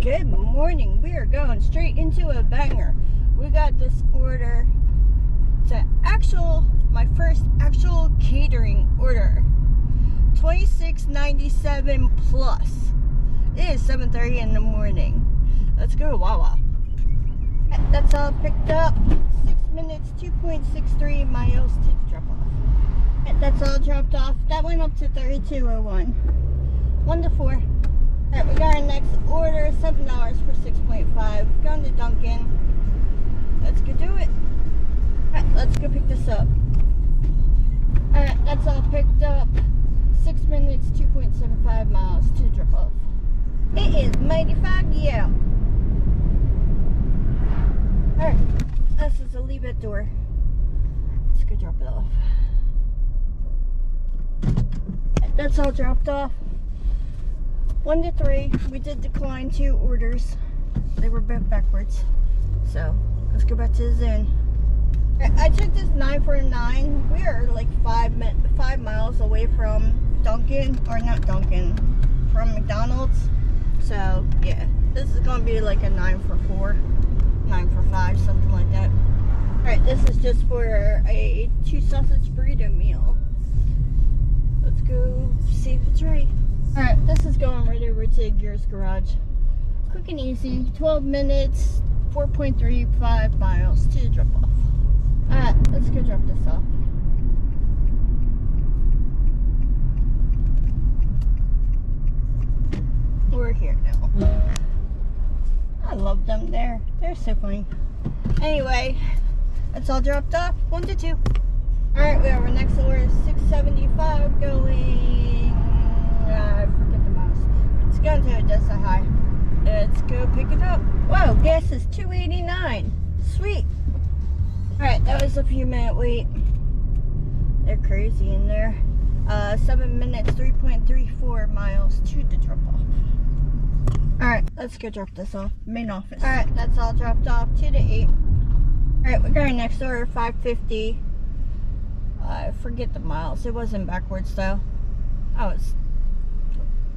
Good morning. We are going straight into a banger. We got this order. It's my first actual catering order. $26.97 plus. It is 7:30 in the morning. Let's go Wawa. That's all picked up. 6 minutes, 2.63 miles to drop off. That's all dropped off. That went up to 3201. 1 to 4. Alright, we got our next order, $7 for 6.5. Going to Dunkin'. Let's go do it. Alright, let's go pick this up. Alright, that's all picked up. 6 minutes, 2.75 miles to drop off. It is mighty foggy out. Alright, this is a leave it door. Let's go drop it off. That's all dropped off. 1 to 3. We did decline 2 orders. They were both backwards. So let's go back to the Zune. I took this 9 for 9. We are like 5 miles away from Dunkin', or not Dunkin', from McDonald's. So yeah, this is gonna be like a 9 for 4, 9 for 5, something like that. Alright, this is just for a 2 sausage burrito meal. Let's go see if it's right. Alright, this is going right over to Gears Garage. Quick and easy. 12 minutes, 4.35 miles to drop off. Alright, let's go drop this off. We're here now. I love them there. They're so funny. Anyway, it's all dropped off. 1 to 2. Alright, we have our next order, $6.75 going. I forget the miles. It's going to Odessa High. Let's go pick it up. Wow, gas is $2.89. Sweet. Alright, that was a few minute wait. They're crazy in there. 7 minutes, 3.34 miles to the drop off. Alright, let's go drop this off. Main office. Alright, that's all dropped off. 2 to 8. Alright, we're going next order, $5.50. I forget the miles. It wasn't backwards though. I was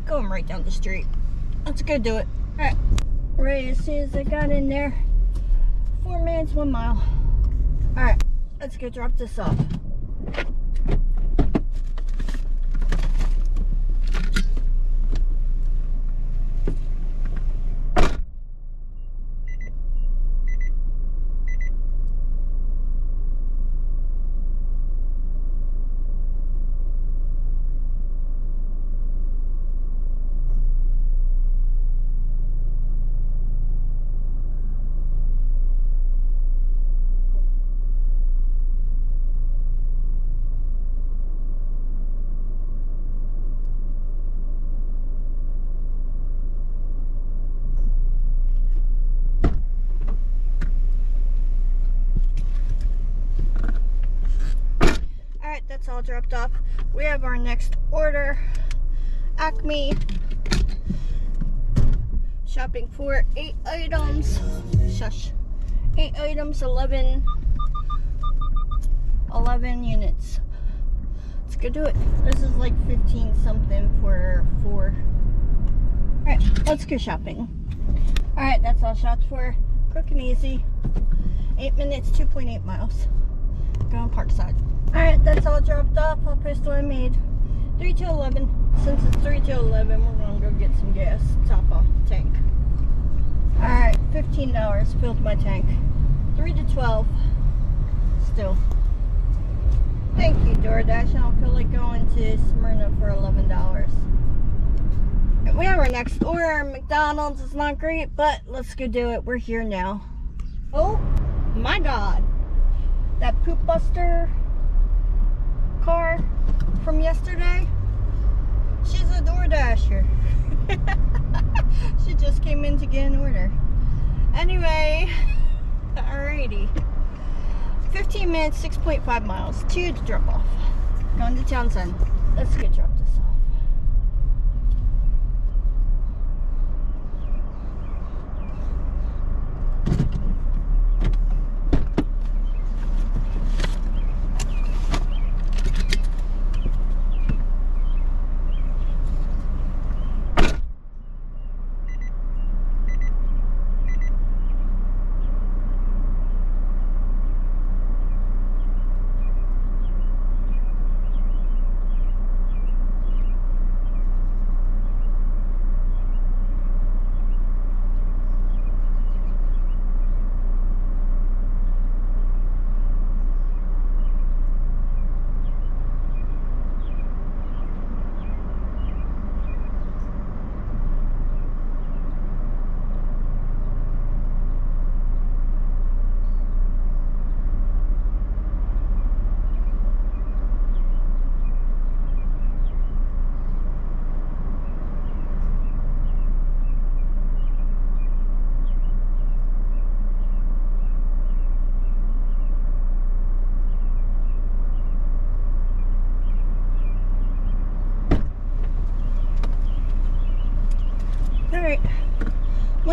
going right down the street. Let's go do it. Alright, right as soon as I got in there. 4 minutes, 1 mile. Alright, let's go drop this off. That's all dropped off. We have our next order. Acme. Shopping for 8 items. Shush. 8 items, 11 units. Let's go do it. This is like 15 something for 4. Alright, let's go shopping. Alright, that's all shopped for. Quick and easy. 8 minutes, 2.8 miles. Going Parkside. Alright, that's all dropped off. I'll post what I made. 3 to 11. Since it's 3 to 11, we're going to go get some gas. Top off the tank. Alright, $15. Filled my tank. 3 to 12. Still. Thank you, DoorDashing. I don't feel like going to Smyrna for $11. We have our next order. McDonald's is not great, but let's go do it. We're here now. Oh my god. That poop buster car from yesterday, she's a DoorDasher. She just came in to get an order. Anyway, alrighty. 15 minutes, 6.5 miles to the drop off. Going to Townsend. Let's go drop this off.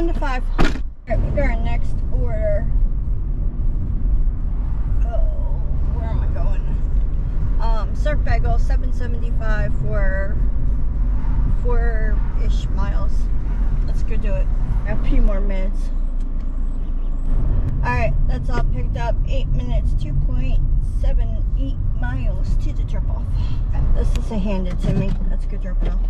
1 to 5. Alright, we got our next order. Oh, where am I going? Surf bagel, $7.75 for 4-ish miles. Let's go do it. A few more minutes. Alright, that's all picked up. 8 minutes, 2.78 miles to the drop off. This is handed to me. Let's go drop it off.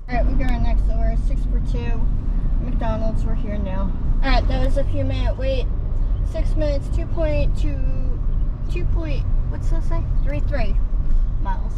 Alright, we got our next order, 6 for 2. McDonald's, we're here now. Alright, that was a few minute wait. 6 minutes, 33 miles.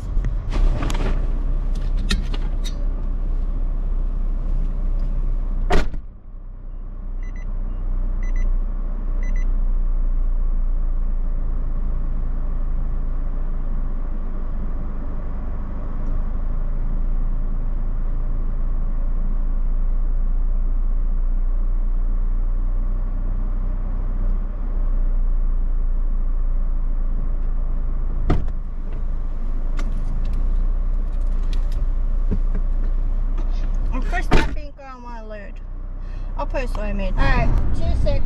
I'll post what I made. Alright, 2-6.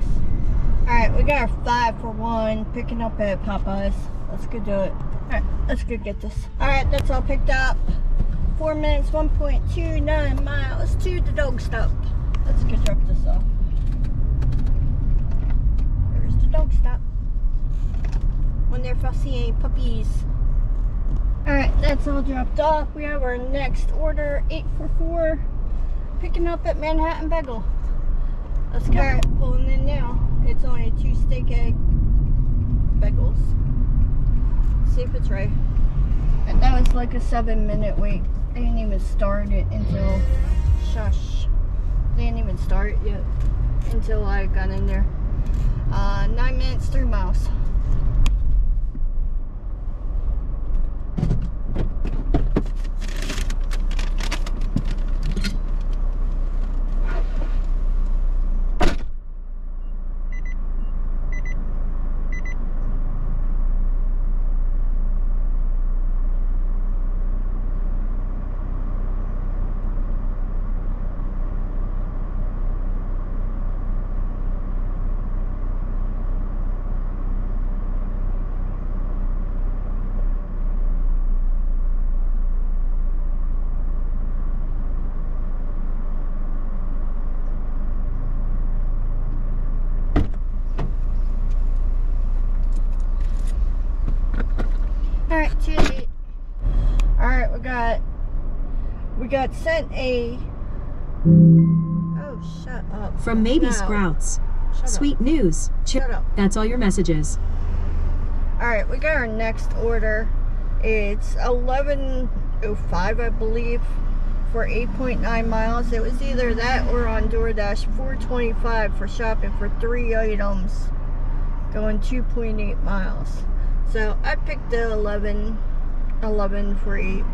Alright, we got our 5 for 1 picking up at Popeyes. Let's go do it. Alright, let's go get this. Alright, that's all picked up. 4 minutes, 1.29 miles to the dog stop. Let's go drop this off. There's the dog stop. When they're fussy puppies. Alright, that's all dropped off. We have our next order, 8 for 4. Picking up at Manhattan Bagel. Let's go. Alright, pulling in now. It's only 2 steak egg bagels. See if it's right. And that was like a 7-minute wait. They didn't even start it until shush. They didn't even start it yet until I got in there. 9 minutes, 3 miles. Alright, 2-8. Alright, we got sent a... Oh, shut up. From Maybe Sprouts. Sweet news. Shut up. That's all your messages. Alright, we got our next order. It's 11:05, I believe, for 8.9 miles. It was either that or on DoorDash, $4.25 for shopping for 3 items, going 2.8 miles. So I picked the 11 for 8.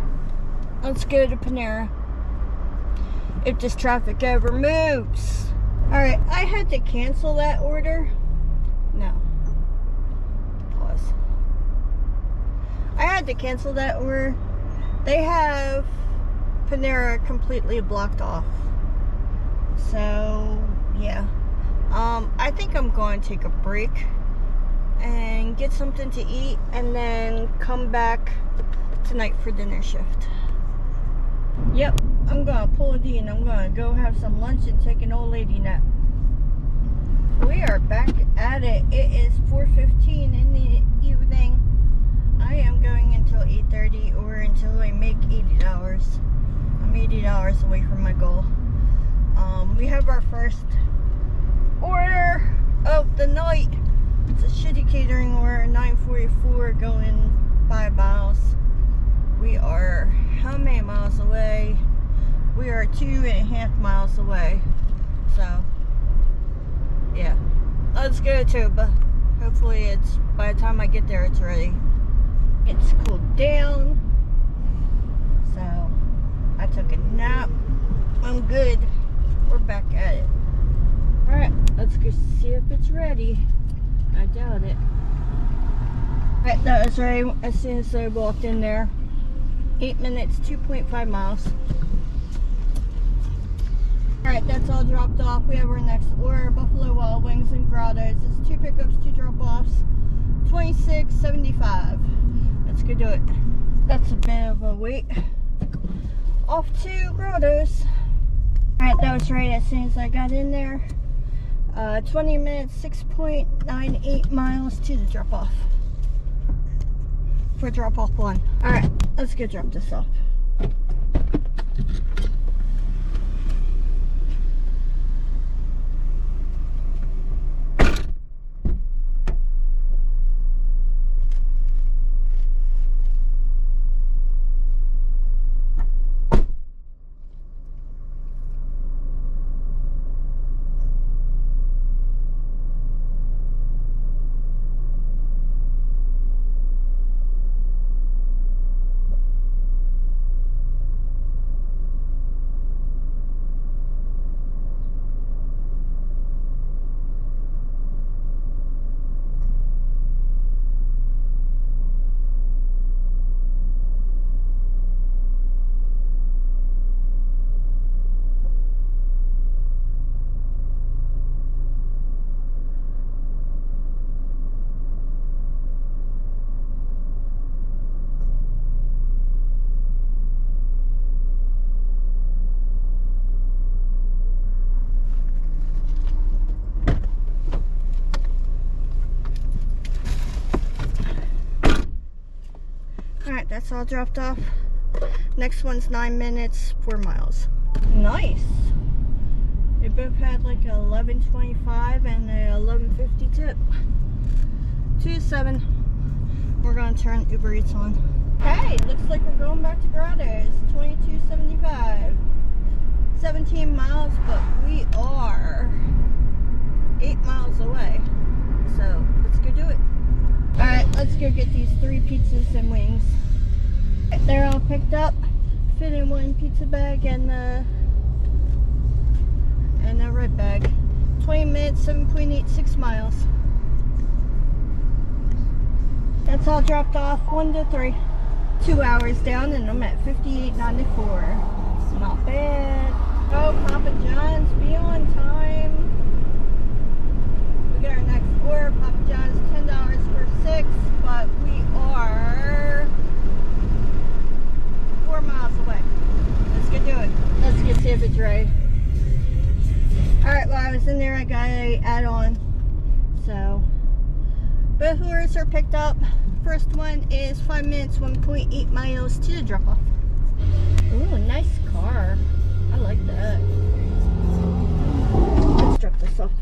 Let's go to Panera. If this traffic ever moves. Alright, I had to cancel that order. No. Pause. I had to cancel that order. They have Panera completely blocked off. So, yeah. I think I'm going to take a break and get something to eat and then come back tonight for dinner shift. Yep, I'm gonna pull a D and I'm gonna go have some lunch and take an old lady nap. We are back at it. It is 4:15 in the evening. I am going until 8:30 or until I make $80. I'm $80 away from my goal. We have our first order Oh, the night. It's a shitty catering order. 944 going 5 miles. We are how many miles away? We are 2.5 miles away. So, yeah. Let's go to, but hopefully it's, by the time I get there, it's ready. It's cooled down. So, I took a nap. I'm good. We're back at it. Alright, let's go see if it's ready. I doubt it. Alright, that was ready as soon as I walked in there. 8 minutes, 2.5 miles. Alright, that's all dropped off. We have our next order, Buffalo Wild Wings and Grottos. It's 2 pickups, 2 drop-offs. $26.75. Let's go do it. That's a bit of a wait. Off to Grottos. Alright, that was right as soon as I got in there. 20 minutes, 6.98 miles to the drop-off. For drop-off 1. Alright, let's go drop this off. Alright, that's all dropped off. Next one's 9 minutes, 4 miles. Nice. They both had like a $11.25 and a $11.50 tip. 2-7. We're gonna turn Uber Eats on. Hey, looks like we're going back to Grottos. $22.75. 17 miles, but we are 8 miles away. So let's go do it. Alright, let's go get these 3 pizzas and wings. They're all picked up. Fit in 1 pizza bag and a red bag. 20 minutes, 7.86 miles. That's all dropped off. 1 to 3. 2 hours down and I'm at 58.94. Not bad. Oh, Papa John's, be on time. We got our next order. Papa John's, $10 for 6, but we are 4 miles away. Let's go do it. Let's go see if it's ready. Alright, while I was in there, I got a add-on. So, both orders are picked up. First one is 5 minutes, 1.8 miles to the drop-off. Ooh, nice car. I like that. Let's drop this off.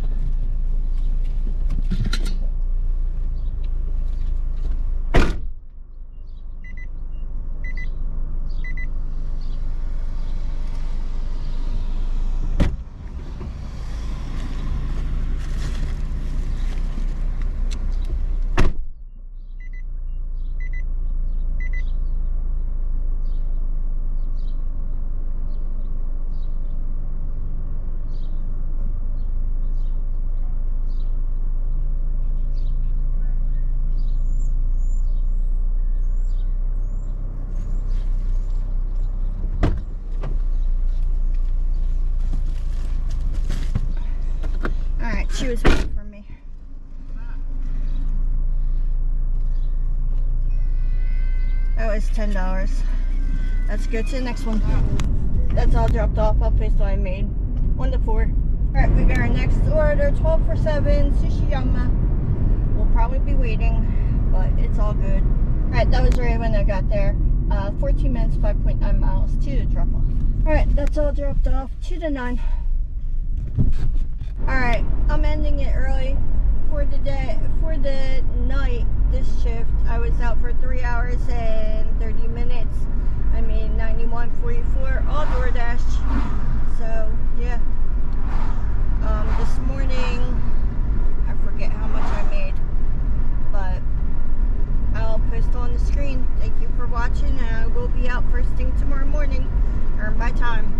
She was waiting for me. That was $10. Let's go to the next one. That's all dropped off. I'll paste what I made. 1 to 4. Alright, we got our next order. 12 for 7. Sushi Yama. We'll probably be waiting, but it's all good. Alright, that was right when I got there. 14 minutes, 5.9 miles to the drop off. Alright, that's all dropped off. 2 to 9. Alright, I'm ending it early. for 3 hours and 30 minutes. I made $91.44 all DoorDash. So yeah. This morning I forget how much I made, but I'll post on the screen. Thank you for watching, and I will be out first thing tomorrow morning. Earn my time.